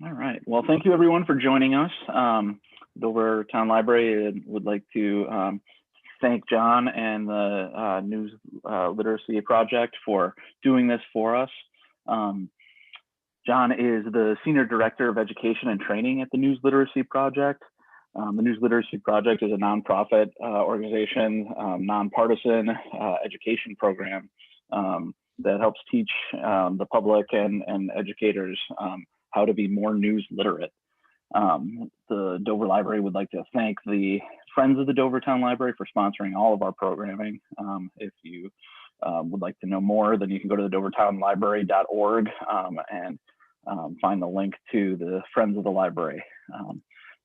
All right. Well, thank you everyone for joining us. Dover Town Library would like to thank John and the News Literacy Project for doing this for us. John is the Senior Director of Education and Training at the News Literacy Project. The News Literacy Project is a nonprofit organization, nonpartisan education program that helps teach the public and educators how to be more news literate. The Dover Library would like to thank the Friends of the Dovertown Library for sponsoring all of our programming. If you would like to know more, then you can go to the dovertownlibrary.org and find the link to the Friends of the Library.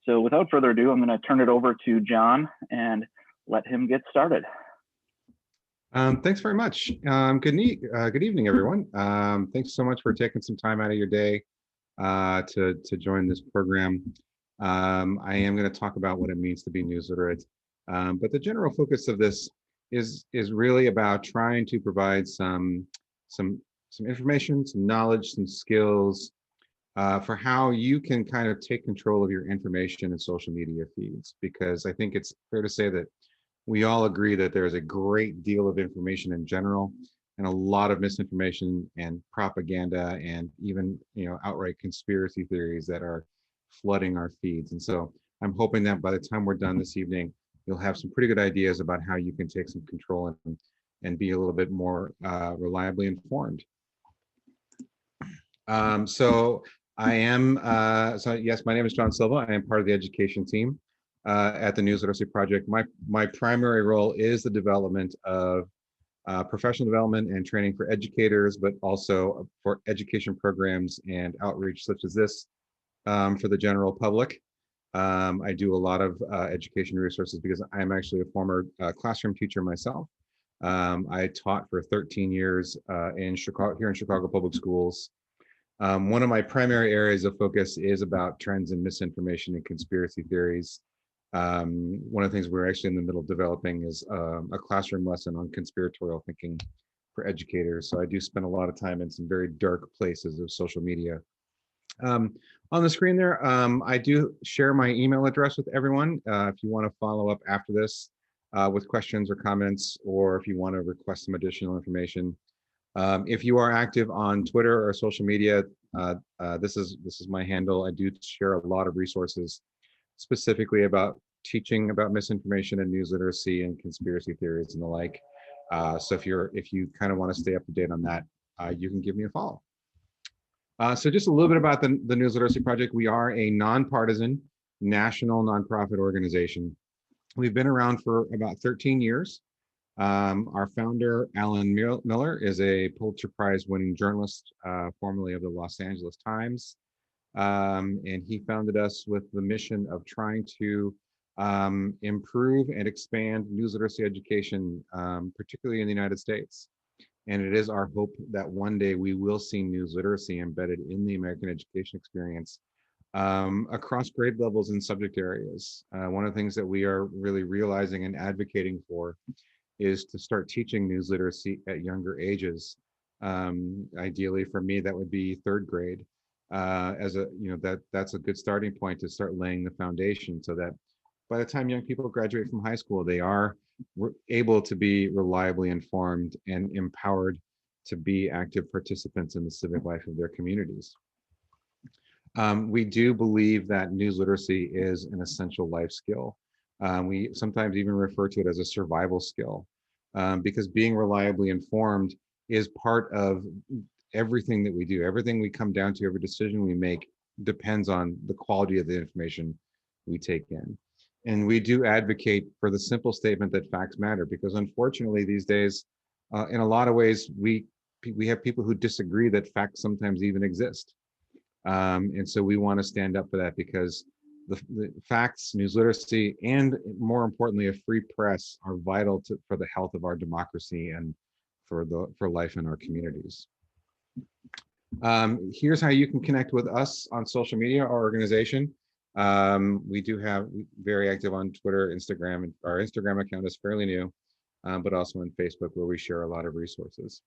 So without further ado, I'm going to turn it over to John and let him get started. Thanks very much. Good evening, everyone. Thanks so much for taking some time out of your day to join this program. I am going to talk about what it means to be news literate, but the general focus of this is really about trying to provide some information, some knowledge, some skills for how you can kind of take control of your information and social media feeds, because I think it's fair to say that we all agree that there is a great deal of information in general and a lot of misinformation and propaganda and even outright conspiracy theories that are flooding our feeds. And so I'm hoping that by the time we're done this evening, you'll have some pretty good ideas about how you can take some control and be a little bit more reliably informed. So yes, my name is John Silva. I am part of the education team at the News Literacy Project. My primary role is the development of professional development and training for educators, but also for education programs and outreach such as this for the general public. I do a lot of education resources because I'm actually a former classroom teacher myself. I taught for 13 years here in Chicago Public Schools. One of my primary areas of focus is about trends in misinformation and conspiracy theories. One of the things we're actually in the middle of developing is a classroom lesson on conspiratorial thinking for educators. So I do spend a lot of time in some very dark places of social media. On the screen there, I do share my email address with everyone. If you want to follow up after this with questions or comments, or if you want to request some additional information. If you are active on Twitter or social media, this is my handle. I do share a lot of resources specifically about teaching about misinformation and news literacy and conspiracy theories and the like. So if you kind of want to stay up to date on that, you can give me a follow. So just a little bit about the News Literacy Project. We are a nonpartisan national nonprofit organization. We've been around for about 13 years. Our founder, Alan Miller, is a Pulitzer Prize winning journalist, formerly of the Los Angeles Times. And he founded us with the mission of trying to improve and expand news literacy education, particularly in the United States. And it is our hope that one day we will see news literacy embedded in the American education experience across grade levels and subject areas. One of the things that we are really realizing and advocating for is to start teaching news literacy at younger ages. Ideally, for me, that would be third grade. That's a good starting point to start laying the foundation so that by the time young people graduate from high school, they are able to be reliably informed and empowered to be active participants in the civic life of their communities. We do believe that news literacy is an essential life skill. We sometimes even refer to it as a survival skill because being reliably informed is part of everything that we do. Everything we come down to, every decision we make depends on the quality of the information we take in. And we do advocate for the simple statement that facts matter, because unfortunately these days, in a lot of ways, we have people who disagree that facts sometimes even exist. And so we want to stand up for that, because the facts, news literacy, and more importantly, a free press are vital for the health of our democracy and for life in our communities. Here's how you can connect with us on social media, our organization. We're very active on Twitter, Instagram, and our Instagram account is fairly new, but also on Facebook, where we share a lot of resources.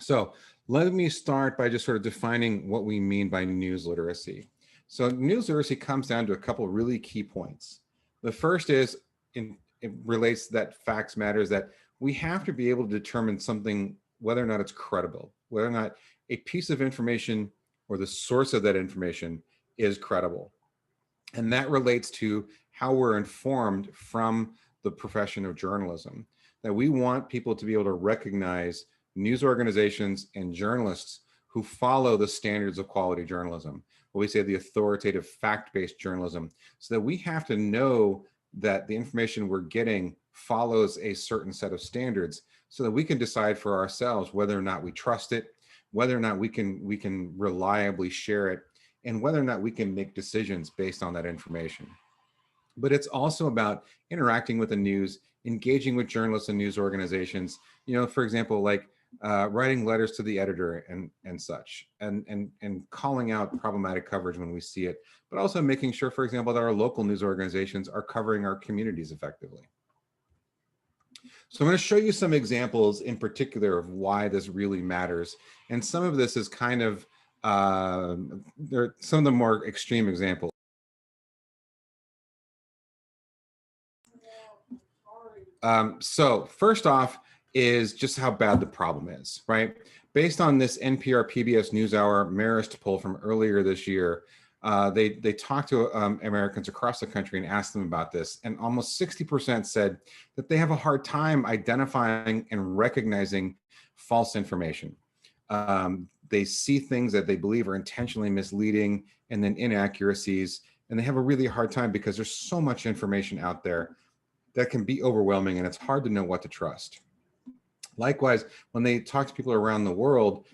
So let me start by just sort of defining what we mean by news literacy. So news literacy comes down to a couple of really key points. The first is, it relates to that facts matters, that we have to be able to determine something, whether or not it's credible, whether or not a piece of information or the source of that information is credible. And that relates to how we're informed from the profession of journalism, that we want people to be able to recognize news organizations and journalists who follow the standards of quality journalism, what we say the authoritative fact-based journalism, so that we have to know that the information we're getting follows a certain set of standards, so that we can decide for ourselves whether or not we trust it, whether or not we can reliably share it, and whether or not we can make decisions based on that information. But it's also about interacting with the news, engaging with journalists and news organizations, for example, like writing letters to the editor and such, and calling out problematic coverage when we see it, but also making sure, for example, that our local news organizations are covering our communities effectively. So I'm going to show you some examples in particular of why this really matters. And some of this is kind of, there are some of the more extreme examples. So first off is just how bad the problem is, right? Based on this NPR PBS NewsHour Marist poll from earlier this year, they talked to Americans across the country and asked them about this, and almost 60% said that they have a hard time identifying and recognizing false information. They see things that they believe are intentionally misleading and then inaccuracies, and they have a really hard time because there's so much information out there that can be overwhelming, and it's hard to know what to trust. Likewise, when they talk to people around the world,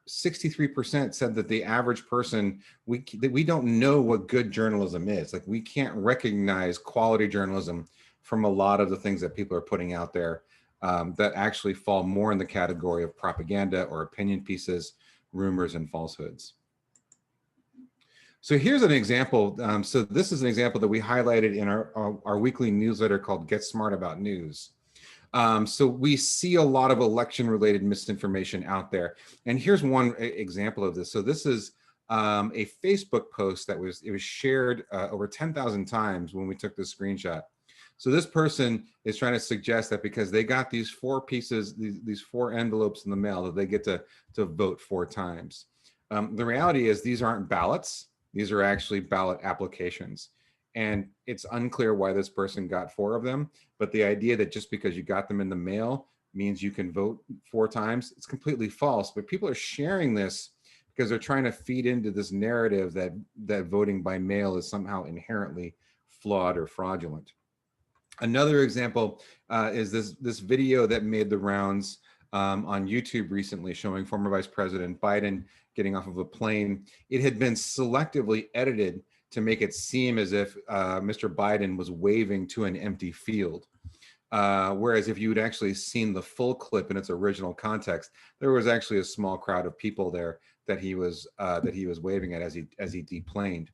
63% said that the average person, we don't know what good journalism is. Like, we can't recognize quality journalism from a lot of the things that people are putting out there that actually fall more in the category of propaganda or opinion pieces, rumors, and falsehoods. So here's an example. So this is an example that we highlighted in our weekly newsletter called Get Smart About News. So we see a lot of election-related misinformation out there. And here's one example of this. So this is a Facebook post that was shared over 10,000 times when we took this screenshot. So this person is trying to suggest that because they got these 4 pieces, these 4 envelopes in the mail, that they get to vote 4 times. The reality is these aren't ballots. These are actually ballot applications. And it's unclear why this person got 4 of them, but the idea that just because you got them in the mail means you can vote 4 times, it's completely false. But people are sharing this because they're trying to feed into this narrative that voting by mail is somehow inherently flawed or fraudulent. Another example is this video that made the rounds on YouTube recently, showing former Vice President Biden getting off of a plane. It had been selectively edited to make it seem as if Mr. Biden was waving to an empty field. Whereas if you had actually seen the full clip in its original context, there was actually a small crowd of people there that he was waving at as he deplaned.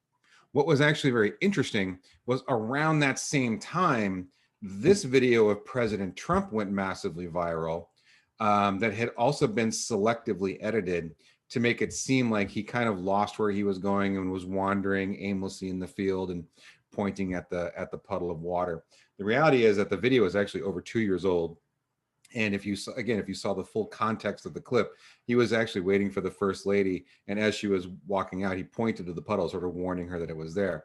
What was actually very interesting was around that same time, this video of President Trump went massively viral, that had also been selectively edited to make it seem like he kind of lost where he was going and was wandering aimlessly in the field and pointing at the puddle of water. The reality is that the video is actually over 2 years old. And if you saw the full context of the clip, he was actually waiting for the First Lady. And as she was walking out, he pointed to the puddle, sort of warning her that it was there.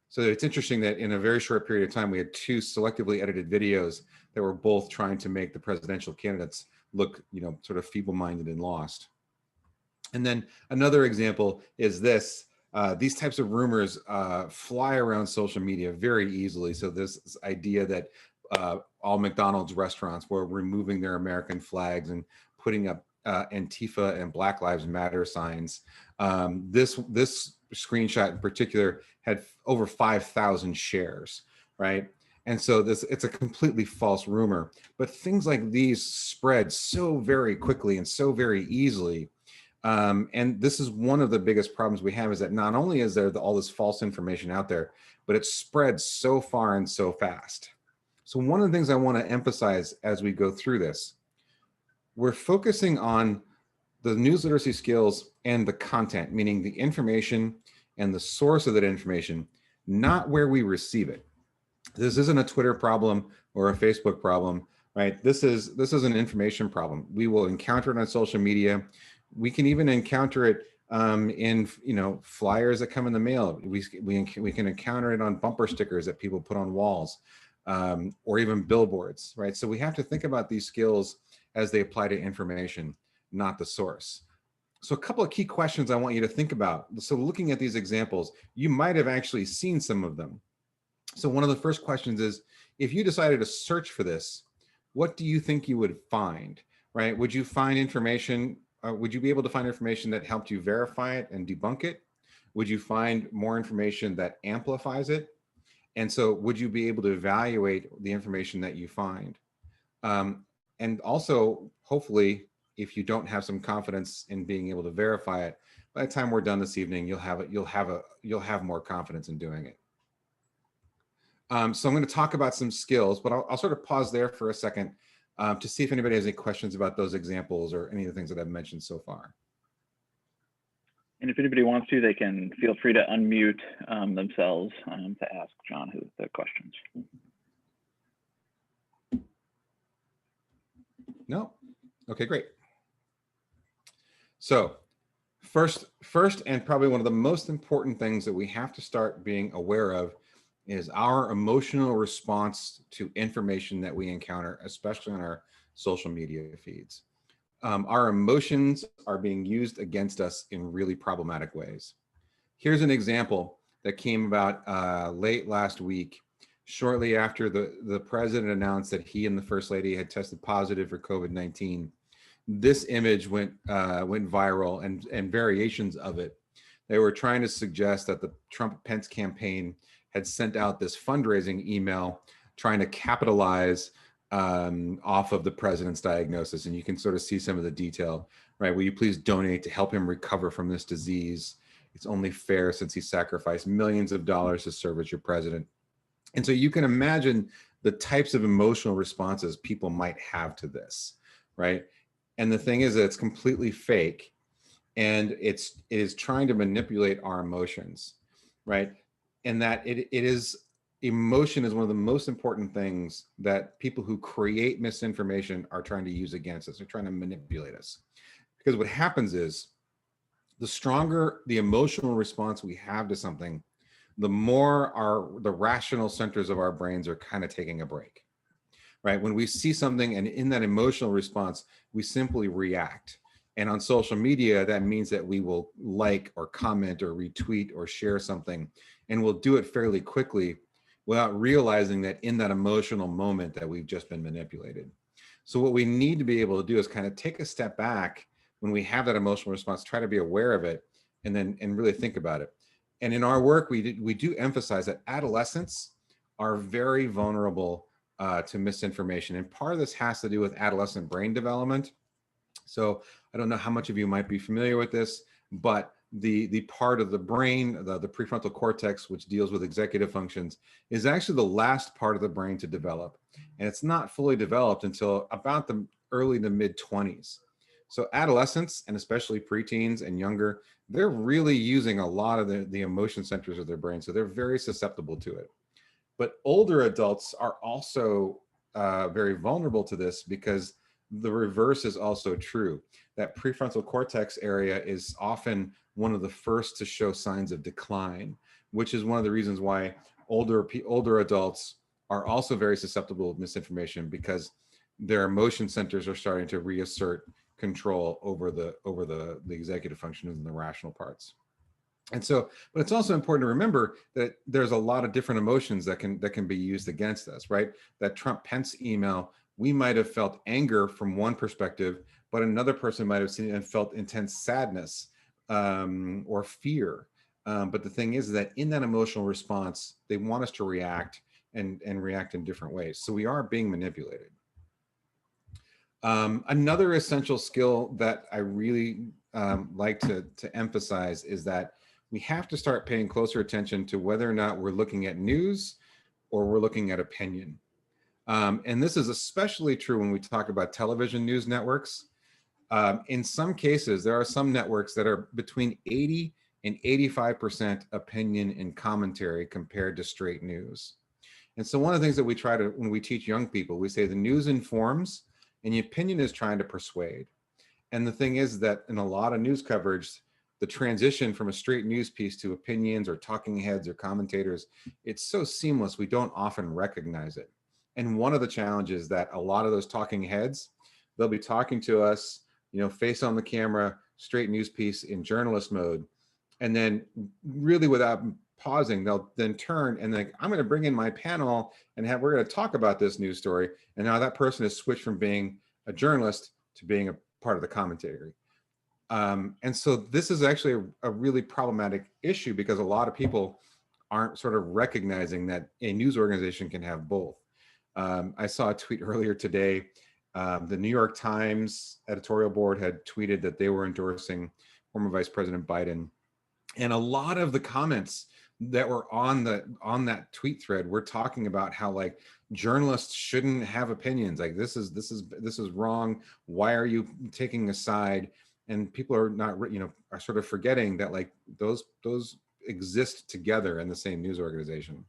So it's interesting that in a very short period of time, we had 2 selectively edited videos that were both trying to make the presidential candidates look, sort of feeble-minded and lost. And then another example is this. These types of rumors fly around social media very easily. So this idea that all McDonald's restaurants were removing their American flags and putting up Antifa and Black Lives Matter signs. This screenshot in particular had over 5,000 shares, right? And so it's a completely false rumor. But things like these spread so very quickly and so very easily. And this is one of the biggest problems we have, is that not only is there all this false information out there, but it spreads so far and so fast. So one of the things I want to emphasize as we go through this, we're focusing on the news literacy skills and the content, meaning the information and the source of that information, not where we receive it. This isn't a Twitter problem or a Facebook problem, right? This is an information problem. We will encounter it on social media. We can even encounter it in flyers that come in the mail. We can encounter it on bumper stickers that people put on walls, or even billboards, right? So we have to think about these skills as they apply to information, not the source. So a couple of key questions I want you to think about. So looking at these examples, you might have actually seen some of them. So one of the first questions is, if you decided to search for this, what do you think you would find, right? Would you find information, would you be able to find information that helped you verify it and debunk it? Would you find more information that amplifies it? And so would you be able to evaluate the information that you find? And also, hopefully, if you don't have some confidence in being able to verify it, by the time we're done this evening, you'll have more confidence in doing it. So I'm going to talk about some skills, but I'll sort of pause there for a second to see if anybody has any questions about those examples or any of the things that I've mentioned so far. And if anybody wants to, they can feel free to unmute themselves to ask John the questions. No? Okay, great. So first, and probably one of the most important things that we have to start being aware of is our emotional response to information that we encounter, especially on our social media feeds. Our emotions are being used against us in really problematic ways. Here's an example that came about late last week, shortly after the president announced that he and the First Lady had tested positive for COVID-19. This image went viral, and variations of it. They were trying to suggest that the Trump-Pence campaign had sent out this fundraising email trying to capitalize off of the president's diagnosis. And you can sort of see some of the detail, right? Will you please donate to help him recover from this disease? It's only fair since he sacrificed millions of dollars to serve as your president. And so you can imagine the types of emotional responses people might have to this, right? And the thing is that it's completely fake, and it is trying to manipulate our emotions, right? And that emotion is one of the most important things that people who create misinformation are trying to use against us. They're trying to manipulate us. Because what happens is, the stronger the emotional response we have to something, the more the rational centers of our brains are kind of taking a break, right? When we see something and in that emotional response, we simply react. And on social media, that means that we will like or comment or retweet or share something, and we'll do it fairly quickly without realizing that in that emotional moment that we've just been manipulated. So what we need to be able to do is kind of take a step back when we have that emotional response, try to be aware of it, and really think about it. And in our work, we do emphasize that adolescents are very vulnerable to misinformation. And part of this has to do with adolescent brain development. So I don't know how much of you might be familiar with this, but the part of the brain, the prefrontal cortex, which deals with executive functions, is actually the last part of the brain to develop. And it's not fully developed until about the early to mid 20s. So adolescents, and especially preteens and younger, they're really using a lot of the emotion centers of their brain. So they're very susceptible to it. But older adults are also very vulnerable to this, because the reverse is also true. That prefrontal cortex area is often one of the first to show signs of decline, which is one of the reasons why older adults are also very susceptible to misinformation, because their emotion centers are starting to reassert control over the executive functions and the rational parts. And so, but it's also important to remember that there's a lot of different emotions that can be used against us, right? That Trump-Pence email, we might have felt anger from one perspective, but another person might have seen it and felt intense sadness or fear. But the thing is that in that emotional response, they want us to react and react in different ways. So we are being manipulated. Another essential skill that I really like to emphasize is that we have to start paying closer attention to whether or not we're looking at news or we're looking at opinion. And this is especially true when we talk about television news networks. In some cases, there are some networks that are between 80 and 85% opinion and commentary compared to straight news. And so one of the things that we try to, when we teach young people, we say the news informs and the opinion is trying to persuade. And the thing is that in a lot of news coverage, the transition from a straight news piece to opinions or talking heads or commentators, it's so seamless, we don't often recognize it. And one of the challenges that a lot of those talking heads, they'll be talking to us, face on the camera, straight news piece in journalist mode. And then really without pausing, they'll then turn and then I'm going to bring in my panel and we're going to talk about this news story. And now that person has switched from being a journalist to being a part of the commentary. And so this is actually a really problematic issue because a lot of people aren't sort of recognizing that a news organization can have both. I saw a tweet earlier today. The New York Times editorial board had tweeted that they were endorsing former Vice President Biden. And a lot of the comments that were on that tweet thread were talking about how like journalists shouldn't have opinions. Like this is wrong. Why are you taking a side? And people are not, are sort of forgetting that like those exist together in the same news organization.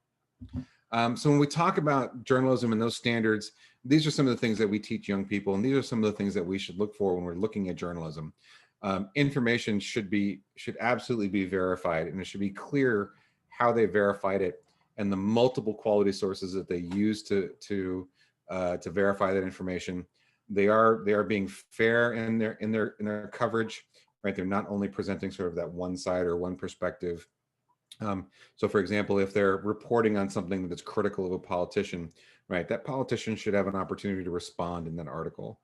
So when we talk about journalism and those standards, these are some of the things that we teach young people, and these are some of the things that we should look for when we're looking at journalism. Information should absolutely be verified, and it should be clear how they verified it and the multiple quality sources that they use to verify that information. They are being fair in their coverage, right? They're not only presenting sort of that one side or one perspective. So for example, if they're reporting on something that's critical of a politician, right, that politician should have an opportunity to respond in that article.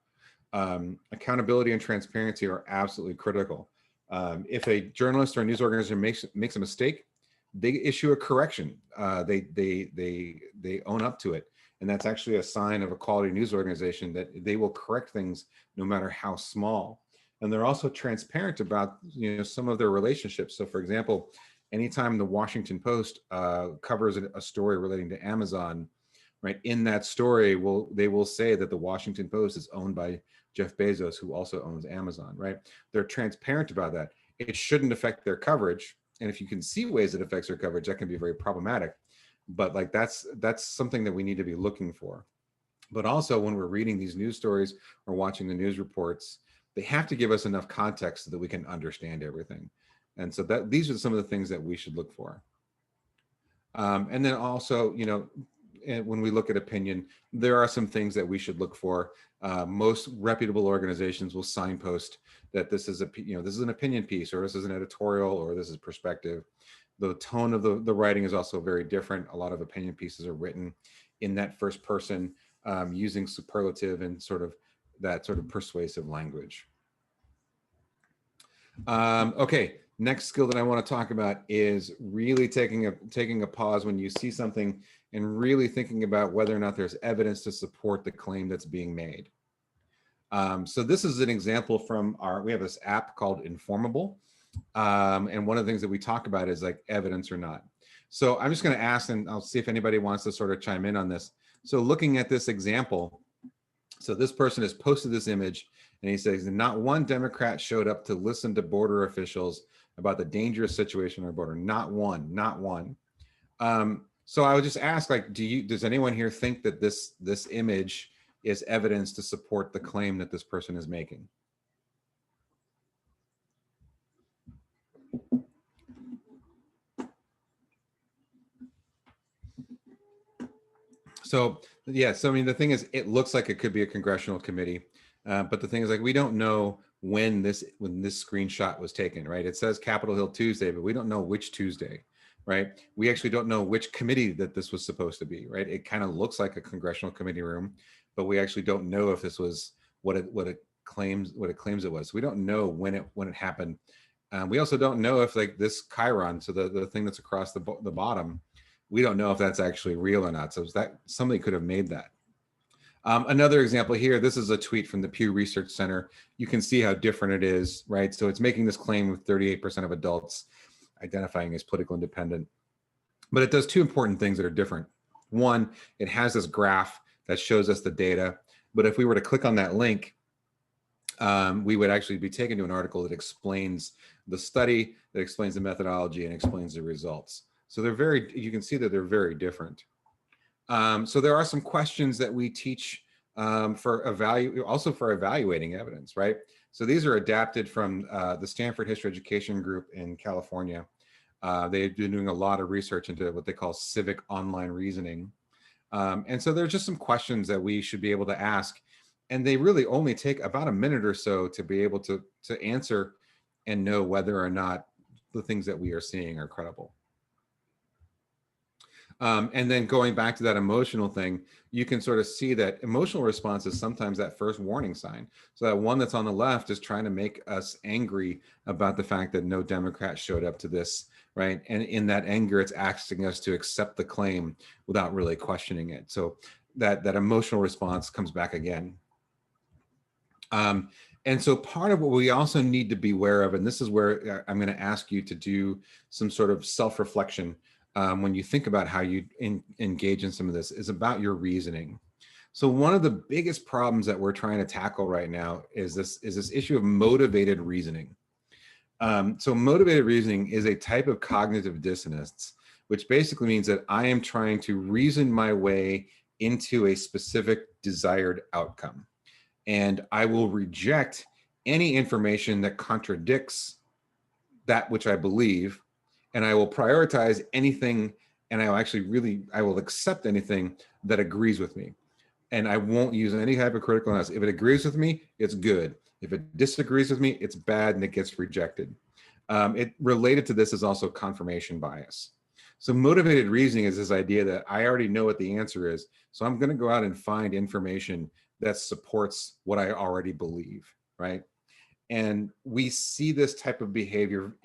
Accountability and transparency are absolutely critical. If a journalist or a news organization makes a mistake, they issue a correction. They own up to it. And that's actually a sign of a quality news organization, that they will correct things no matter how small. And they're also transparent about some of their relationships. So for example, anytime the Washington Post covers a story relating to Amazon, right, in that story, they will say that the Washington Post is owned by Jeff Bezos, who also owns Amazon, right? They're transparent about that. It shouldn't affect their coverage. And if you can see ways it affects their coverage, that can be very problematic. But like that's something that we need to be looking for. But also when we're reading these news stories or watching the news reports, they have to give us enough context so that we can understand everything. And so these are some of the things that we should look for. And then also, when we look at opinion, there are some things that we should look for. Most reputable organizations will signpost that this is an opinion piece, or this is an editorial, or this is perspective. The tone of the writing is also very different. A lot of opinion pieces are written in that first person, using superlative and that sort of persuasive language. Okay, next skill that I want to talk about is really taking a pause when you see something and really thinking about whether or not there's evidence to support the claim that's being made. So this is an example from we have this app called Informable. And one of the things that we talk about is like evidence or not. So I'm just going to ask, and I'll see if anybody wants to sort of chime in on this. So looking at this example, so this person has posted this image and he says, not one Democrat showed up to listen to border officials about the dangerous situation on our border. Not one, not one. So I would just ask, like, does anyone here think that this image is evidence to support the claim that this person is making? So yeah, so I mean, the thing is, it looks like it could be a congressional committee, but the thing is, like, we don't know when this screenshot was taken, right? It says Capitol Hill Tuesday, but we don't know which Tuesday, right? We actually don't know which committee that this was supposed to be, right? It kind of looks like a congressional committee room, but we actually don't know if this was what it claims it was. We don't know when it happened. We also don't know if like this chyron, so the thing that's across the bottom, we don't know if that's actually real or not. So that somebody could have made that. Another example here, this is a tweet from the Pew Research Center. You can see how different it is, right? So it's making this claim with 38% of adults identifying as political independent. But it does two important things that are different. One, it has this graph that shows us the data. But if we were to click on that link, we would actually be taken to an article that explains the study, that explains the methodology, and explains the results. So you can see that they're very different. So there are some questions that we teach also for evaluating evidence, right? So these are adapted from the Stanford History Education Group in California. They've been doing a lot of research into what they call civic online reasoning. And so there's just some questions that we should be able to ask. And they really only take about a minute or so to be able to answer and know whether or not the things that we are seeing are credible. And then going back to that emotional thing, you can sort of see that emotional response is sometimes that first warning sign. So that one that's on the left is trying to make us angry about the fact that no Democrat showed up to this, right? And in that anger, it's asking us to accept the claim without really questioning it. So that emotional response comes back again. And so part of what we also need to be aware of, and this is where I'm going to ask you to do some sort of self-reflection when you think about how you engage in some of this, is about your reasoning. So one of the biggest problems that we're trying to tackle right now is this issue of motivated reasoning. So motivated reasoning is a type of cognitive dissonance, which basically means that I am trying to reason my way into a specific desired outcome. And I will reject any information that contradicts that which I believe, and I will prioritize anything, and I will accept anything that agrees with me. And I won't use any type of critical analysis. If it agrees with me, it's good. If it disagrees with me, it's bad and it gets rejected. It related to this is also confirmation bias. So motivated reasoning is this idea that I already know what the answer is, so I'm going to go out and find information that supports what I already believe, right? And we see this type of behavior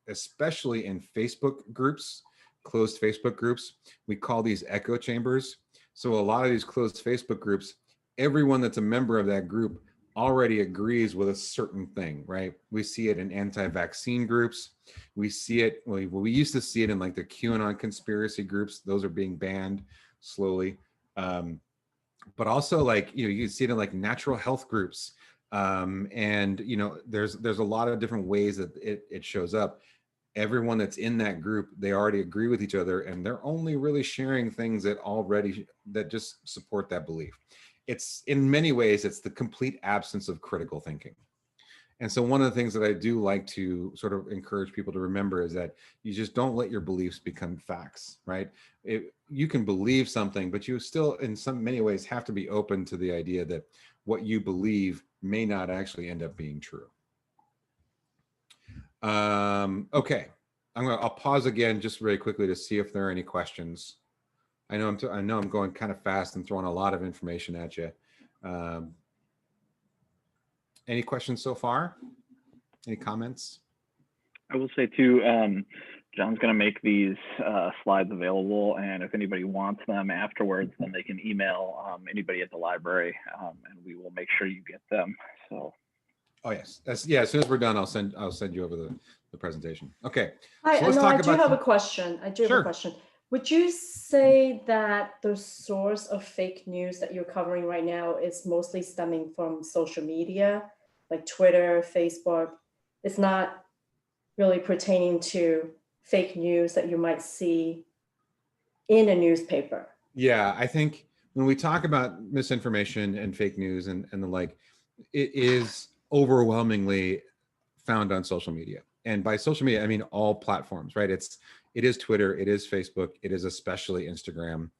especially in Facebook groups, closed Facebook groups. We call these echo chambers. So a lot of these closed Facebook groups, everyone that's a member of that group already agrees with a certain thing, right? We see it in anti-vaccine groups. We see it, we used to see it in like the QAnon conspiracy groups. Those are being banned slowly. But also like, you see it in like natural health groups. And there's a lot of different ways that it shows up. Everyone that's in that group, they already agree with each other, and they're only really sharing things that just support that belief. It's in many ways, it's the complete absence of critical thinking. And so one of the things that I do like to sort of encourage people to remember is that you just don't let your beliefs become facts, right? You can believe something, but you still, in many ways, have to be open to the idea that what you believe may not actually end up being true. Okay, I'll pause again just very quickly to see if there are any questions. I know I'm going kind of fast and throwing a lot of information at you. Any questions so far? Any comments? I will say too, John's going to make these slides available, and if anybody wants them afterwards, then they can email anybody at the library, and we will make sure you get them. So. Oh yes, as soon as we're done, I'll send you over the presentation. Okay. Hi, so I do have a question. Have a question. Would you say that the source of fake news that you're covering right now is mostly stemming from social media, like Twitter, Facebook? It's not really pertaining to fake news that you might see in a newspaper? Yeah, I think when we talk about misinformation and fake news and the like, it is overwhelmingly found on social media. And by social media, I mean all platforms, right? It is Twitter, it is Facebook, it is especially Instagram.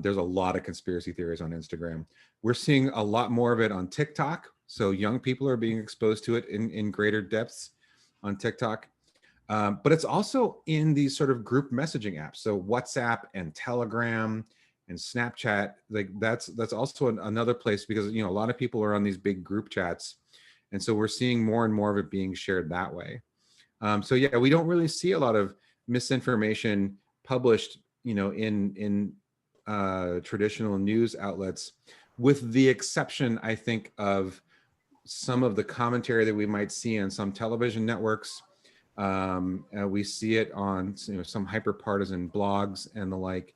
There's a lot of conspiracy theories on Instagram. We're seeing a lot more of it on TikTok. So young people are being exposed to it in greater depths on TikTok. But it's also in these sort of group messaging apps. So WhatsApp and Telegram and Snapchat, like that's also another place, because a lot of people are on these big group chats. And so we're seeing more and more of it being shared that way. So yeah, we don't really see a lot of misinformation published, in traditional news outlets, with the exception, I think, of some of the commentary that we might see on some television networks. We see it on some hyper-partisan blogs and the like.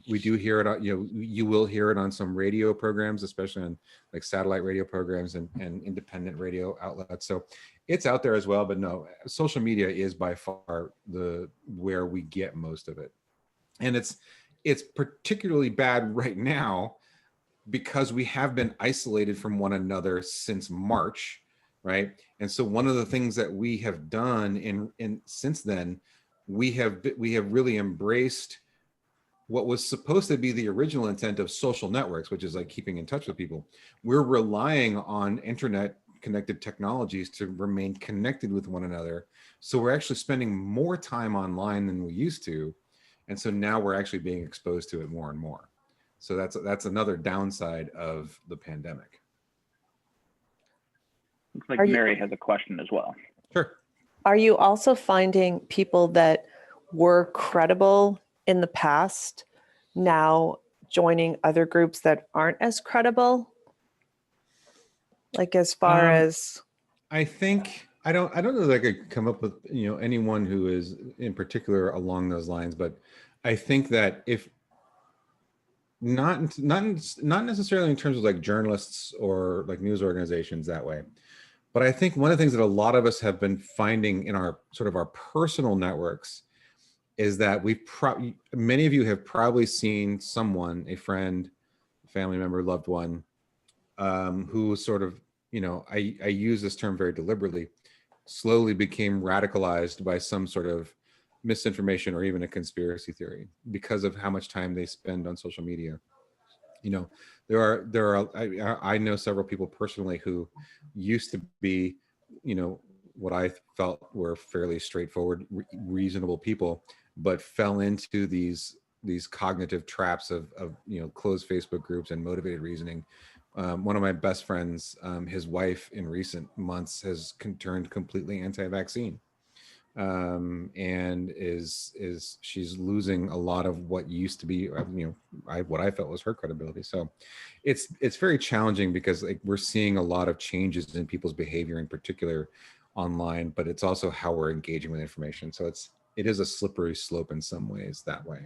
We do hear it, you will hear it on some radio programs, especially on like satellite radio programs and independent radio outlets. So it's out there as well, but no, social media is by far where we get most of it. And it's particularly bad right now because we have been isolated from one another since March, right? And so one of the things that we have done in since then, we have really embraced what was supposed to be the original intent of social networks, which is like keeping in touch with people. We're relying on internet connected technologies to remain connected with one another. So we're actually spending more time online than we used to. And so now we're actually being exposed to it more and more. So that's another downside of the pandemic. Looks like Mary has a question as well. Sure. Are you also finding people that were credible in the past now joining other groups that aren't as credible? Like as far as I think I don't know that I could come up with anyone who is in particular along those lines, but I think that if not necessarily in terms of like journalists or like news organizations that way, but I think one of the things that a lot of us have been finding in our sort of our personal networks is that many of you have probably seen someone, a friend, family member, loved one, who sort of, I use this term very deliberately, slowly became radicalized by some sort of misinformation or even a conspiracy theory because of how much time they spend on social media. I know several people personally who used to be, what I felt were fairly straightforward, reasonable people, but fell into these cognitive traps of closed Facebook groups and motivated reasoning. One of my best friends, his wife in recent months has turned completely anti-vaccine, and she's losing a lot of what used to be what I felt was her credibility. So it's very challenging because like we're seeing a lot of changes in people's behavior, in particular online, but it's also how we're engaging with information. So it is a slippery slope in some ways that way.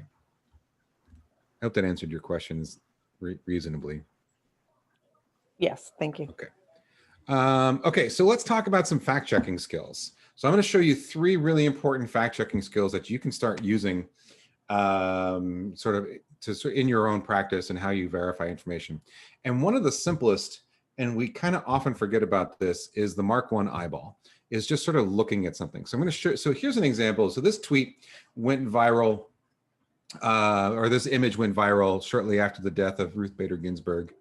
I hope that answered your questions reasonably. Yes, thank you. Okay. Okay, so let's talk about some fact-checking skills. So I'm going to show you 3 really important fact-checking skills that you can start using sort of in your own practice and how you verify information. And one of the simplest, and we kind of often forget about this, is the Mark 1 eyeball, is just sort of looking at something. So I'm going to show, so here's an example. So this tweet went viral, or this image went viral shortly after the death of Ruth Bader Ginsburg.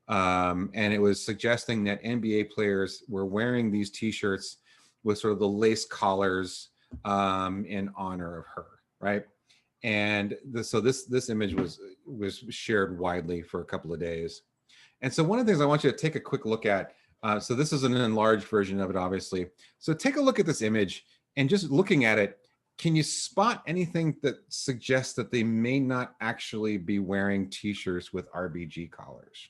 And it was suggesting that NBA players were wearing these t-shirts with sort of the lace collars in honor of her, right? And so this image was shared widely for a couple of days. And so one of the things I want you to take a quick look at, so this is an enlarged version of it, obviously. So take a look at this image, and just looking at it, can you spot anything that suggests that they may not actually be wearing t-shirts with RBG collars?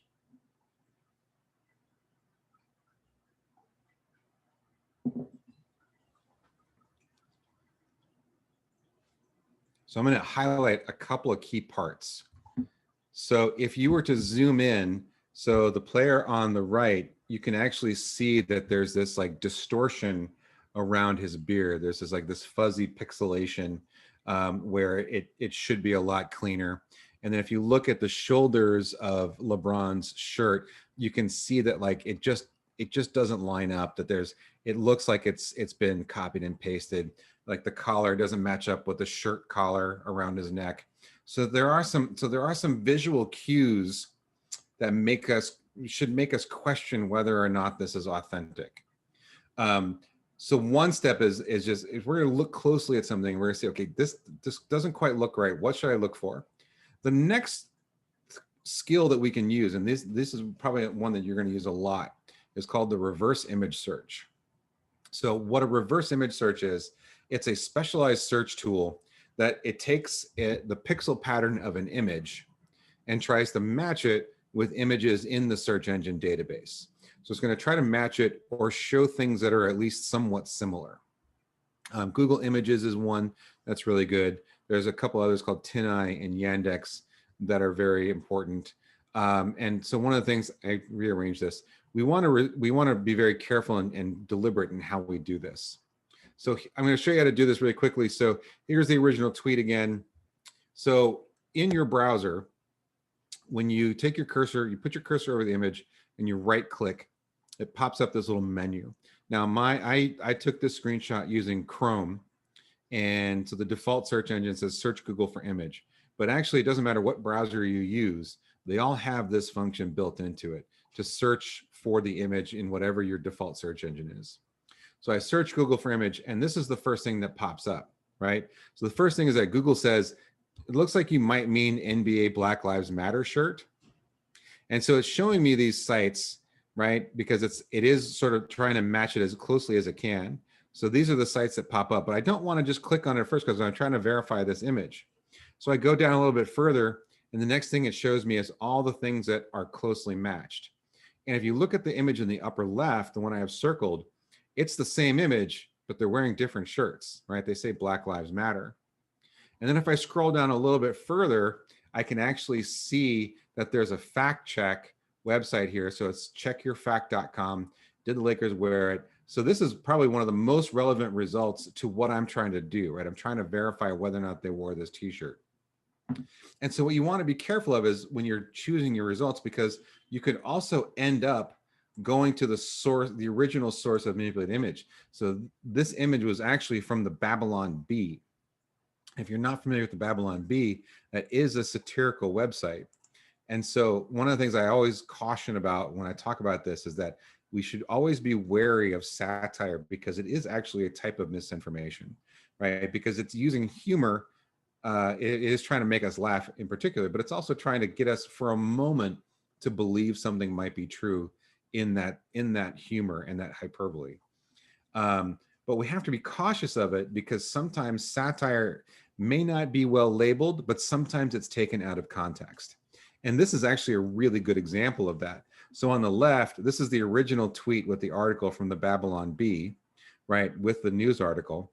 So I'm going to highlight a couple of key parts. So if you were to zoom in, so the player on the right, you can actually see that there's this like distortion around his beard. There's this fuzzy pixelation where it should be a lot cleaner. And then if you look at the shoulders of LeBron's shirt, you can see that like it just doesn't line up, that it looks like it's been copied and pasted. Like the collar doesn't match up with the shirt collar around his neck. So there are some visual cues that should make us question whether or not this is authentic. So one step is just, if we're gonna look closely at something, we're gonna say, okay, this doesn't quite look right. What should I look for? The next skill that we can use, and this is probably one that you're gonna use a lot, is called the reverse image search. So what a reverse image search is, it's a specialized search tool that it takes the pixel pattern of an image and tries to match it with images in the search engine database. So it's going to try to match it or show things that are at least somewhat similar. Google Images is one That's really good. There's a couple others called Tineye and Yandex that are very important. And so one of the things, I rearranged this, we want to be very careful and deliberate in how we do this. So I'm going to show you how to do this really quickly. So here's the original tweet again. So in your browser, when you take your cursor, you put your cursor over the image and you right click, it pops up this little menu. Now I took this screenshot using Chrome, and so the default search engine says search Google for image, but actually it doesn't matter what browser you use, they all have this function built into it to search for the image in whatever your default search engine is. So I search Google for image, and this is the first thing that pops up, right? So the first thing is that Google says, it looks like you might mean NBA Black Lives Matter shirt. And so it's showing me these sites, right? Because it is sort of trying to match it as closely as it can. So these are the sites that pop up, but I don't want to just click on it first because I'm trying to verify this image. So I go down a little bit further, and the next thing it shows me is all the things that are closely matched. And if you look at the image in the upper left, the one I have circled, it's the same image, but they're wearing different shirts, right? They say Black Lives Matter. And then if I scroll down a little bit further, I can actually see that there's a fact check website here. So it's checkyourfact.com. Did the Lakers wear it? So this is probably one of the most relevant results to what I'm trying to do, right? I'm trying to verify whether or not they wore this t-shirt. And so what you want to be careful of is when you're choosing your results, because you could also end up going to the source, the original source of manipulated image. So this image was actually from the Babylon Bee. If you're not familiar with the Babylon Bee, that is a satirical website. And so one of the things I always caution about when I talk about this is that we should always be wary of satire, because it is actually a type of misinformation, right? Because it's using humor. It is trying to make us laugh in particular, but it's also trying to get us for a moment to believe something might be true in that humor and that hyperbole. But we have to be cautious of it, because sometimes satire may not be well labeled, but sometimes it's taken out of context. And this is actually a really good example of that. So on the left, this is the original tweet with the article from the Babylon Bee, right, with the news article.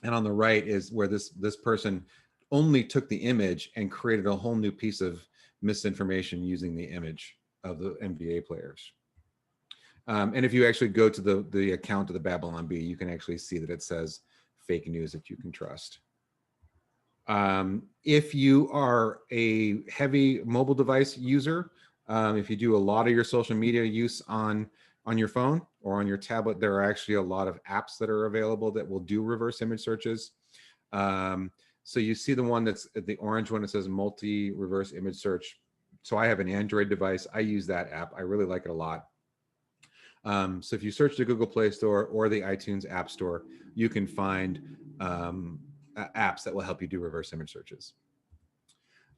And on the right is where this person only took the image and created a whole new piece of misinformation using the image of the NBA players. And if you actually go to the account of the Babylon Bee, you can actually see that it says fake news that you can trust. If you are a heavy mobile device user, if you do a lot of your social media use on your phone or on your tablet, there are actually a lot of apps that are available that will do reverse image searches. So you see the one that's the orange one that says multi-reverse image search. So I have an Android device. I use that app. I really like it a lot. So if you search the Google Play Store or the iTunes App Store, you can find apps that will help you do reverse image searches.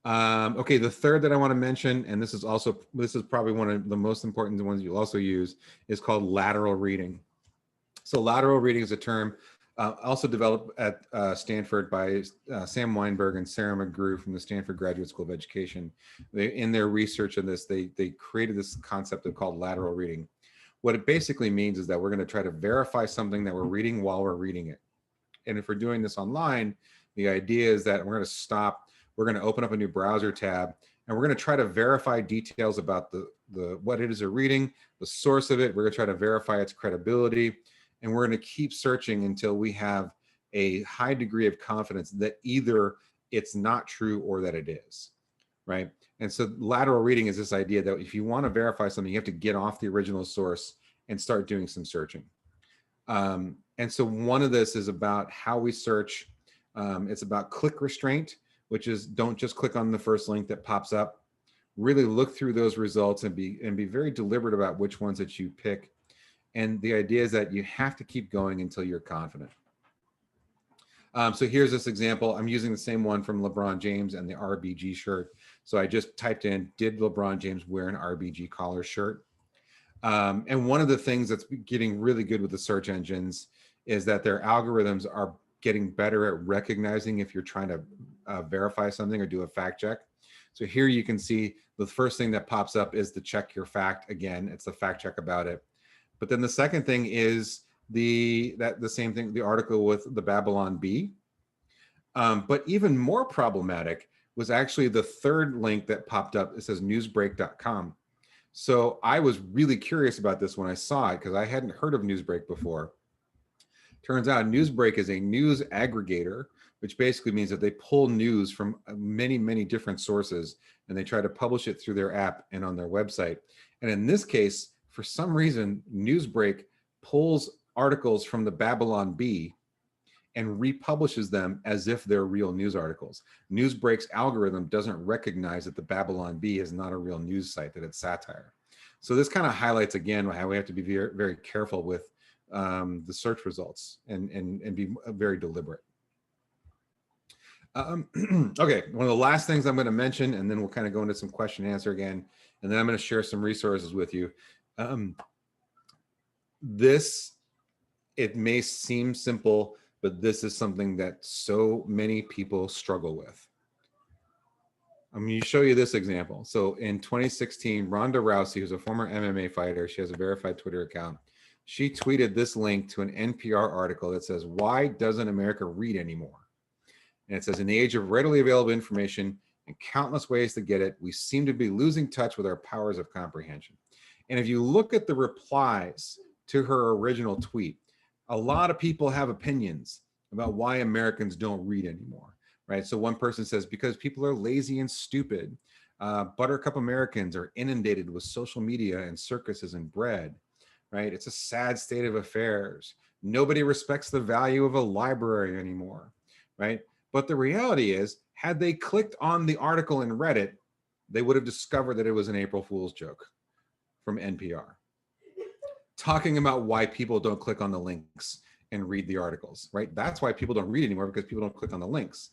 Okay, the third that I want to mention, and this is probably one of the most important ones you'll also use, is called lateral reading. So lateral reading is a term also developed at Stanford by Sam Weinberg and Sarah McGrew from the Stanford Graduate School of Education. In their research on this, they created this concept called lateral reading. What it basically means is that we're going to try to verify something that we're reading while we're reading it. And if we're doing this online, the idea is that we're going to stop, we're going to open up a new browser tab, and we're going to try to verify details about what it is we're reading, the source of it. We're going to try to verify its credibility, and we're going to keep searching until we have a high degree of confidence that either it's not true or that it is, right? And so lateral reading is this idea that if you want to verify something, you have to get off the original source and start doing some searching. And so one of this is about how we search. It's about click restraint, which is don't just click on the first link that pops up. Really look through those results and be very deliberate about which ones that you pick. And the idea is that you have to keep going until you're confident. So here's this example. I'm using the same one from LeBron James and the RBG shirt. So I just typed in, did LeBron James wear an RBG collar shirt? And one of the things that's getting really good with the search engines is that their algorithms are getting better at recognizing if you're trying to verify something or do a fact check. So here you can see the first thing that pops up is the check your fact. Again, it's the fact check about it. But then the second thing is the same thing, the article with the Babylon Bee. But even more problematic was actually the third link that popped up. It says newsbreak.com. So I was really curious about this when I saw it because I hadn't heard of Newsbreak before. Turns out Newsbreak is a news aggregator, which basically means that they pull news from many, many different sources and they try to publish it through their app and on their website. And in this case, for some reason, Newsbreak pulls articles from the Babylon Bee and republishes them as if they're real news articles. Newsbreak's algorithm doesn't recognize that the Babylon Bee is not a real news site, that it's satire. So this kind of highlights again how we have to be very, very careful with the search results and be very deliberate. Okay, one of the last things I'm going to mention, and then we'll kind of go into some question and answer again, and then I'm going to share some resources with you. It may seem simple, but this is something that so many people struggle with. I'm going to show you this example. So in 2016, Ronda Rousey, who's a former MMA fighter, she has a verified Twitter account. She tweeted this link to an NPR article that says, "Why doesn't America read anymore?" And it says, "In the age of readily available information and countless ways to get it, we seem to be losing touch with our powers of comprehension." And if you look at the replies to her original tweet, a lot of people have opinions about why Americans don't read anymore, right? So one person says, because people are lazy and stupid. Buttercup Americans are inundated with social media and circuses and bread, right? It's a sad state of affairs. Nobody respects the value of a library anymore, right? But the reality is, had they clicked on the article and read it, they would have discovered that it was an April Fool's joke from NPR, talking about why people don't click on the links and read the articles, right? That's why people don't read anymore, because people don't click on the links.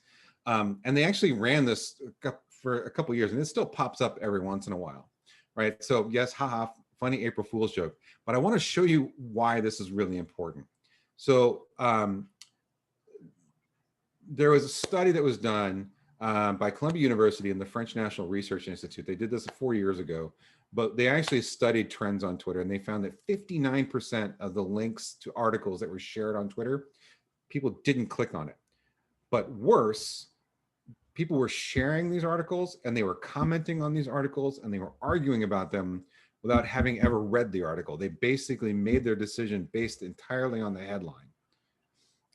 And they actually ran this for a couple of years, and it still pops up every once in a while, right? So yes, haha, funny April Fool's joke. But I want to show you why this is really important. So there was a study that was done by Columbia University and the French National Research Institute. They did this 4 years ago, but they actually studied trends on Twitter, and they found that 59% of the links to articles that were shared on Twitter, people didn't click on it. But worse, people were sharing these articles and they were commenting on these articles and they were arguing about them without having ever read the article. They basically made their decision based entirely on the headline.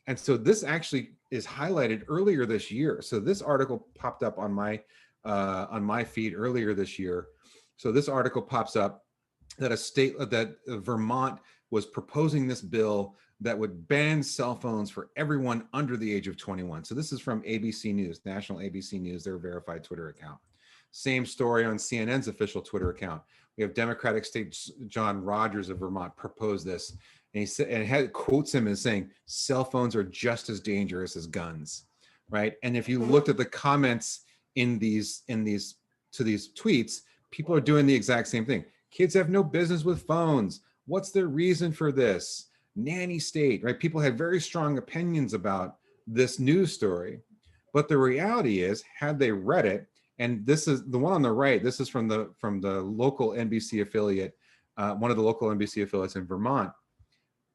And so this actually is highlighted earlier this year. So this article popped up on my feed earlier this year. So this article pops up that Vermont was proposing this bill that would ban cell phones for everyone under the age of 21. So this is from ABC News, national ABC News, their verified Twitter account. Same story on CNN's official Twitter account. We have Democratic State John Rogers of Vermont propose this, and he said, and quotes him as saying, "Cell phones are just as dangerous as guns," right? And if you looked at the comments in these tweets, people are doing the exact same thing. Kids have no business with phones. What's their reason for this? Nanny state, right? People had very strong opinions about this news story, but the reality is, had they read it, and this is the one on the right, this is from the local NBC affiliate, one of the local NBC affiliates in Vermont,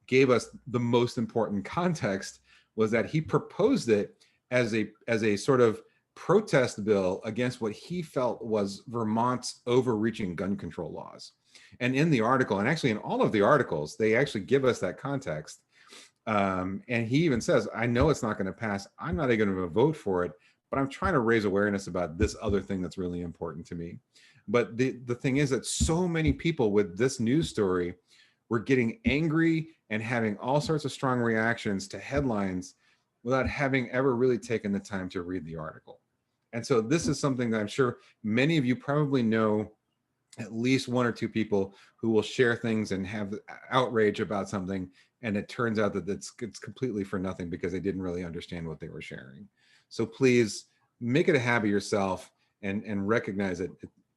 gave us the most important context, was that he proposed it as a sort of protest bill against what he felt was Vermont's overreaching gun control laws. And in the article, and actually in all of the articles, they actually give us that context. And he even says, "I know it's not going to pass. I'm not even going to vote for it, but I'm trying to raise awareness about this other thing that's really important to me." But the thing is that so many people with this news story were getting angry and having all sorts of strong reactions to headlines without having ever really taken the time to read the article. And so this is something that I'm sure many of you probably know at least one or two people who will share things and have outrage about something, and it turns out that it's completely for nothing because they didn't really understand what they were sharing. So please make it a habit yourself and recognize it.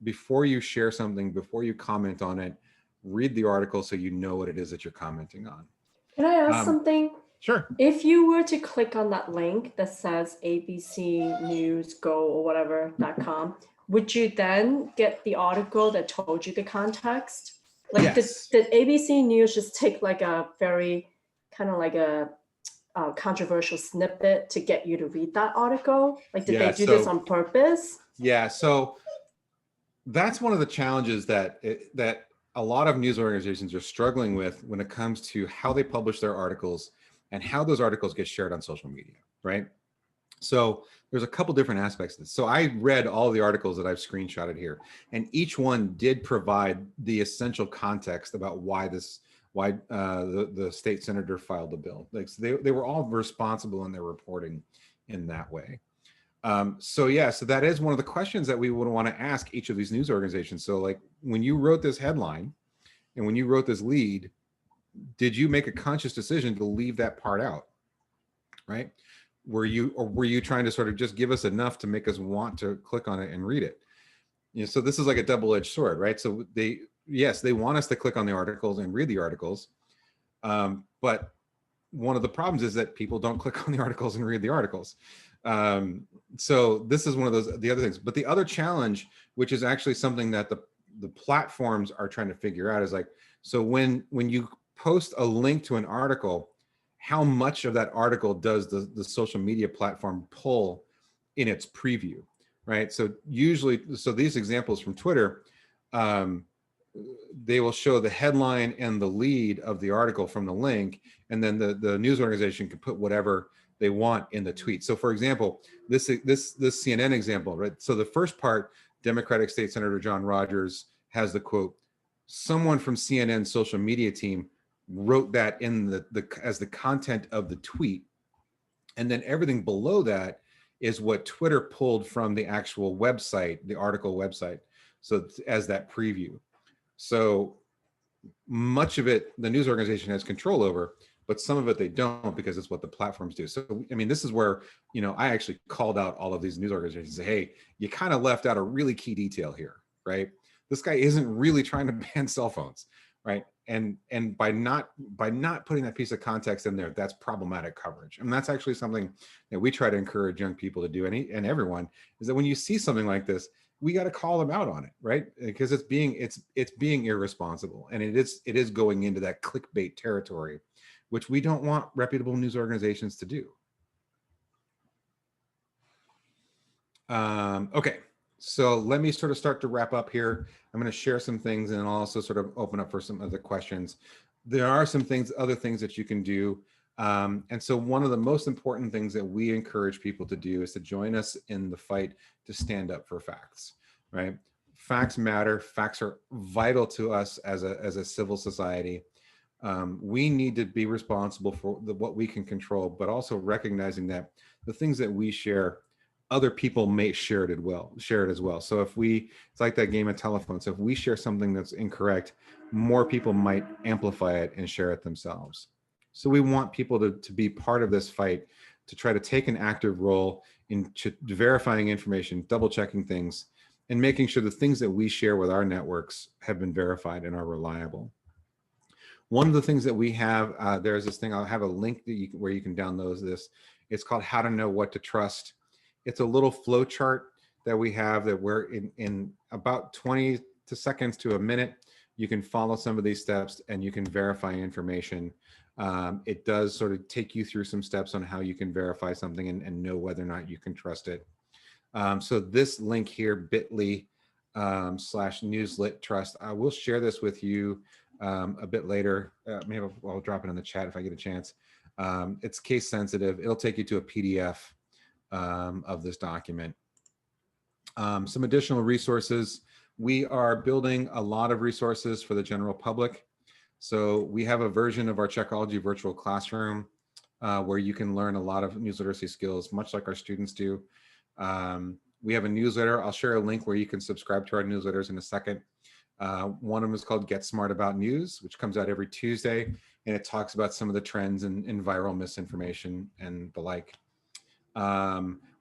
Before you share something, before you comment on it, read the article so you know what it is that you're commenting on. Can I ask something? Sure. If you were to click on that link that says ABC News Go or whatever.com, would you then get the article that told you the context? Like, yes. did ABC News just take like a very kind of like a controversial snippet to get you to read that article? Like, did Yeah, they do this on purpose? Yeah, so that's one of the challenges that that a lot of news organizations are struggling with when it comes to how they publish their articles and how those articles get shared on social media, right? So there's a couple different aspects of this. So I read all the articles that I've screenshotted here, and each one did provide the essential context about why the state senator filed the bill. Like, so they were all responsible in their reporting in that way. So yeah, so that is one of the questions that we would want to ask each of these news organizations. So like, when you wrote this headline and when you wrote this lead, did you make a conscious decision to leave that part out, right? Were you trying to sort of just give us enough to make us want to click on it and read it? You know, so this is like a double-edged sword, right? So they want us to click on the articles and read the articles, but one of the problems is that people don't click on the articles and read the articles. So this is one of the other things. But the other challenge, which is actually something that the platforms are trying to figure out, is like, so when you post a link to an article, how much of that article does the social media platform pull in its preview, right? So usually, so these examples from Twitter, they will show the headline and the lead of the article from the link, and then the news organization can put whatever they want in the tweet. So for example, this CNN example, right? So the first part, Democratic State Senator John Rogers has the quote, "Someone from CNN's social media team wrote that in as the content of the tweet." And then everything below that is what Twitter pulled from the actual website, the article website. So as that preview. So much of it, the news organization has control over, but some of it they don't, because it's what the platforms do. So, I mean, this is where, you know, I actually called out all of these news organizations and say, hey, you kind of left out a really key detail here, right? This guy isn't really trying to ban cell phones, right? And by not putting that piece of context in there, that's problematic coverage. And that's actually something that we try to encourage young people to do, and everyone, is that when you see something like this, we got to call them out on it, right? Because it's being irresponsible, and it is going into that clickbait territory, which we don't want reputable news organizations to do. Okay, so let me sort of start to wrap up here. I'm going to share some things, and I'll also sort of open up for some other questions. There are some other things that you can do. And so one of the most important things that we encourage people to do is to join us in the fight to stand up for facts, right? Facts matter. Facts are vital to us as a civil society. We need to be responsible for what we can control, but also recognizing that the things that we share, other people may share it as well. So it's like that game of telephone. So if we share something that's incorrect, more people might amplify it and share it themselves. So we want people to be part of this fight, to try to take an active role in verifying information, double checking things, and making sure the things that we share with our networks have been verified and are reliable. One of the things that we have, there's this thing, I'll have a link where you can download this. It's called How to Know What to Trust. It's a little flow chart that we have that we're in about 20 seconds to a minute. You can follow some of these steps and you can verify information. It does sort of take you through some steps on how you can verify something and know whether or not you can trust it. So this link here, bit.ly/news-lit-trust, I will share this with you a bit later. Maybe I'll drop it in the chat if I get a chance. It's case sensitive. It'll take you to a PDF of this document. Some additional resources. We are building a lot of resources for the general public. So we have a version of our Checkology virtual classroom where you can learn a lot of news literacy skills, much like our students do. We have a newsletter. I'll share a link where you can subscribe to our newsletters in a second. One of them is called Get Smart About News, which comes out every Tuesday, and it talks about some of the trends in viral misinformation and the like.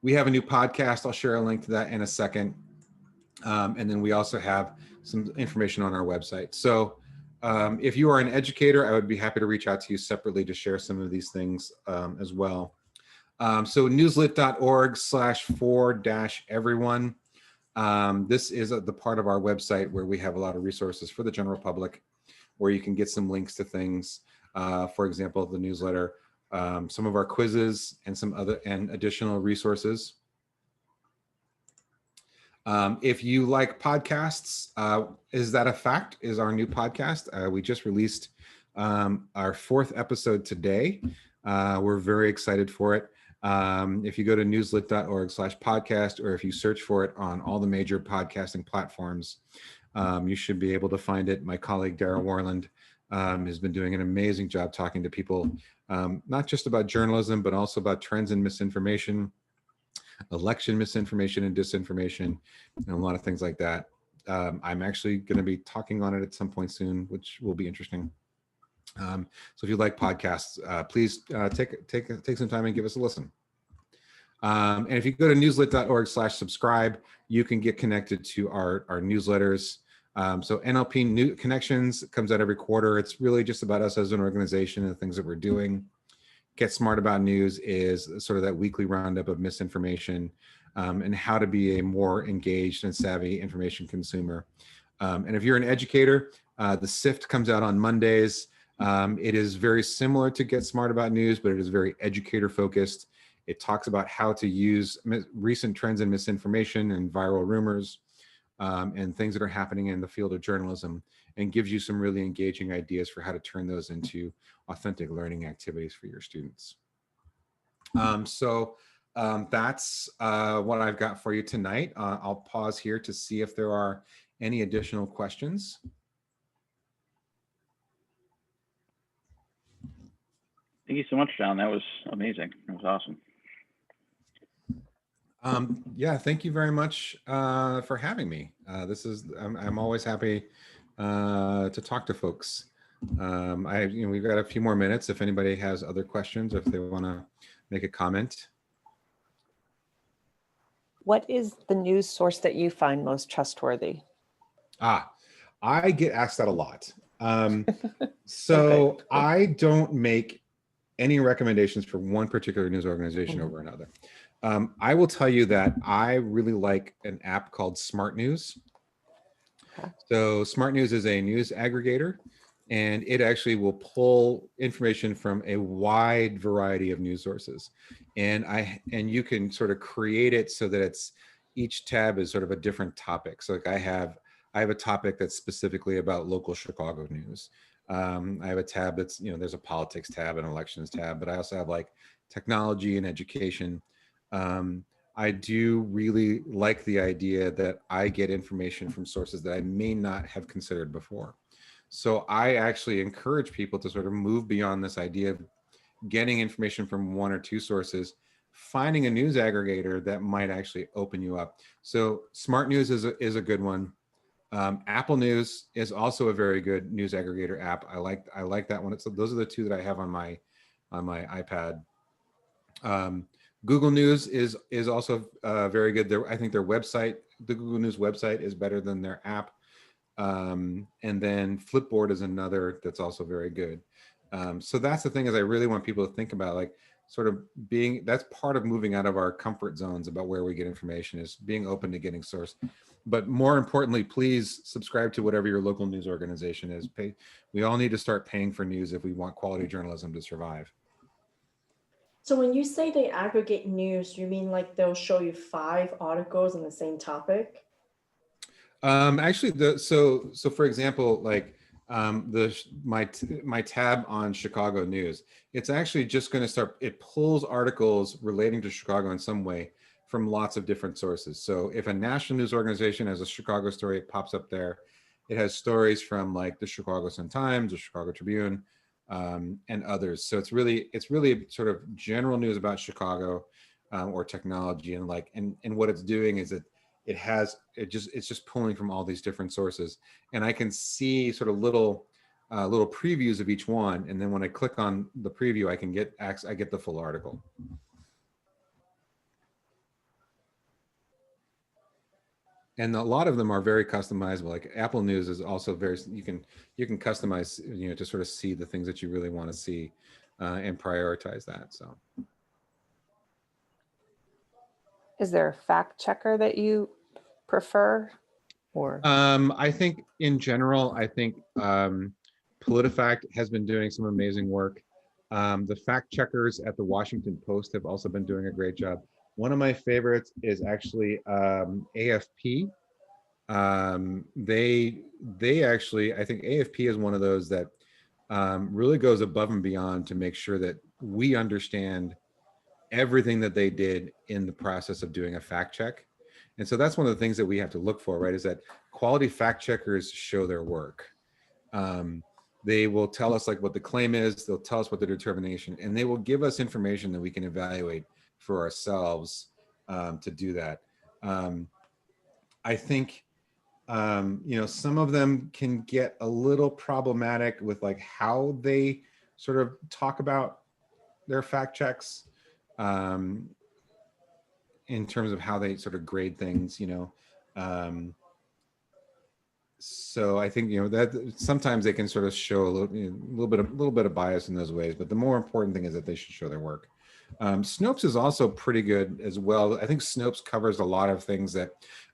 We have a new podcast. I'll share a link to that in a second. And then we also have some information on our website. So if you are an educator, I would be happy to reach out to you separately to share some of these things as well. So newslit.org/for-everyone. This is the part of our website where we have a lot of resources for the general public, where you can get some links to things. For example, the newsletter. some of our quizzes, and some other and additional resources. If you like podcasts, Is That a Fact is our new podcast. We just released our 4th episode today. We're very excited for it. If you go to newslit.org/podcast, or if you search for it on all the major podcasting platforms, you should be able to find it. My colleague, Dara Warland, has been doing an amazing job talking to people, not just about journalism, but also about trends in misinformation, election misinformation and disinformation, and a lot of things like that. I'm actually going to be talking on it at some point soon, which will be interesting. So if you like podcasts, please take some time and give us a listen. And if you go to newslit.org/subscribe, you can get connected to our newsletters. So NLP New Connections comes out every quarter. It's really just about us as an organization and the things that we're doing. Get Smart About News is sort of that weekly roundup of misinformation, and how to be a more engaged and savvy information consumer. And if you're an educator, the SIFT comes out on Mondays. It is very similar to Get Smart About News, but it is very educator focused. It talks about how to use recent trends in misinformation and viral rumors, and things that are happening in the field of journalism, and gives you some really engaging ideas for how to turn those into authentic learning activities for your students. That's what I've got for you tonight. I'll pause here to see if there are any additional questions. Thank you so much, John. That was amazing. That was awesome. Yeah, thank you very much for having me. I'm always happy to talk to folks. We've got a few more minutes if anybody has other questions, if they want to make a comment. What is the news source that you find most trustworthy? I get asked that a lot. So okay. I don't make any recommendations for one particular news organization over another. I will tell you that I really like an app called Smart News. Okay. So Smart News is a news aggregator, and it actually will pull information from a wide variety of news sources. And you can sort of create it so that each tab is sort of a different topic. So like I have a topic that's specifically about local Chicago news. I have a tab that's, there's a politics tab, an elections tab, but I also have like technology and education. I do really like the idea that I get information from sources that I may not have considered before. So I actually encourage people to sort of move beyond this idea of getting information from one or two sources, finding a news aggregator that might actually open you up. So Smart News is a good one. Apple News is also a very good news aggregator app. I like that one. Those are the two that I have on my iPad. Google News is also very good. I think their website, the Google News website, is better than their app. And then Flipboard is another that's also very good. So that's the thing, is I really want people to think about, like, sort of that's part of moving out of our comfort zones about where we get information, is being open to getting source. But more importantly, please subscribe to whatever your local news organization is. We all need to start paying for news if we want quality journalism to survive. So when you say they aggregate news, you mean like they'll show you 5 articles on the same topic? Actually, so for example, like my tab on Chicago news, it's actually just going to start. It pulls articles relating to Chicago in some way from lots of different sources. So if a national news organization has a Chicago story, it pops up there. It has stories from like the Chicago Sun-Times, the Chicago Tribune, and others. So it's really sort of general news about Chicago or technology, and what it's doing is it's just pulling from all these different sources, and I can see sort of little previews of each one, and then when I click on the preview, I get the full article. And a lot of them are very customizable. Like Apple News is also you can customize, to sort of see the things that you really want to see and prioritize that. So, is there a fact checker that you prefer, or? I think in general, PolitiFact has been doing some amazing work. The fact checkers at the Washington Post have also been doing a great job. One of my favorites is actually AFP. They actually, I think AFP is one of those that really goes above and beyond to make sure that we understand everything that they did in the process of doing a fact check. And so that's one of the things that we have to look for, right? Is that quality fact checkers show their work. They will tell us like what the claim is, they'll tell us what the determination, and they will give us information that we can evaluate for ourselves to do that. I think, some of them can get a little problematic with like how they sort of talk about their fact checks in terms of how they sort of grade things, so I think that sometimes they can sort of show a little bit of bias in those ways, but the more important thing is that they should show their work. Snopes is also pretty good as well. I think Snopes covers a lot of things that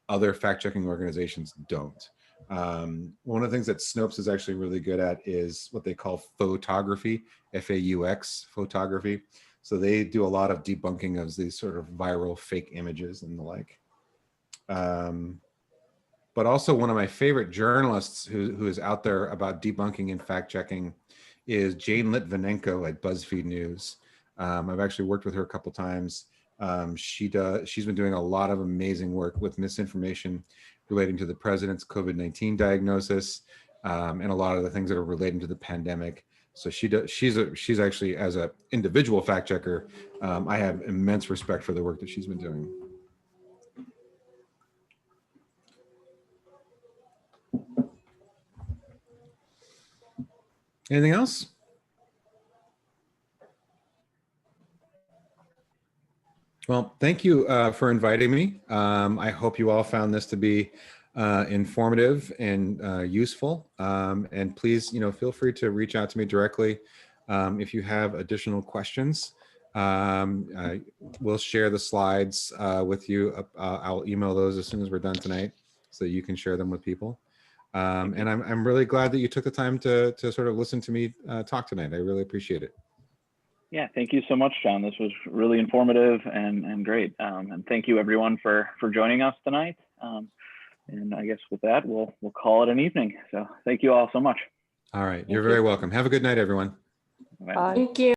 other fact-checking organizations don't. One of the things that Snopes is actually really good at is what they call photography, F-A-U-X, photography. So they do a lot of debunking of these sort of viral fake images and the like. But also one of my favorite journalists who is out there about debunking and fact checking is Jane Litvinenko at BuzzFeed News. I've actually worked with her a couple times. She's been doing a lot of amazing work with misinformation relating to the president's COVID-19 diagnosis and a lot of the things that are relating to the pandemic. So she's actually, as an individual fact checker, I have immense respect for the work that she's been doing. Anything else? Well, thank you for inviting me. I hope you all found this to be informative and useful. And please, feel free to reach out to me directly if you have additional questions. We'll share the slides with you. I'll email those as soon as we're done tonight so you can share them with people. And I'm really glad that you took the time to sort of listen to me talk tonight. I really appreciate it. Yeah, thank you so much, John. This was really informative and great. And thank you everyone for joining us tonight. And I guess with that, we'll call it an evening. So thank you all so much. All right, you're very welcome. Have a good night, everyone. Thank you.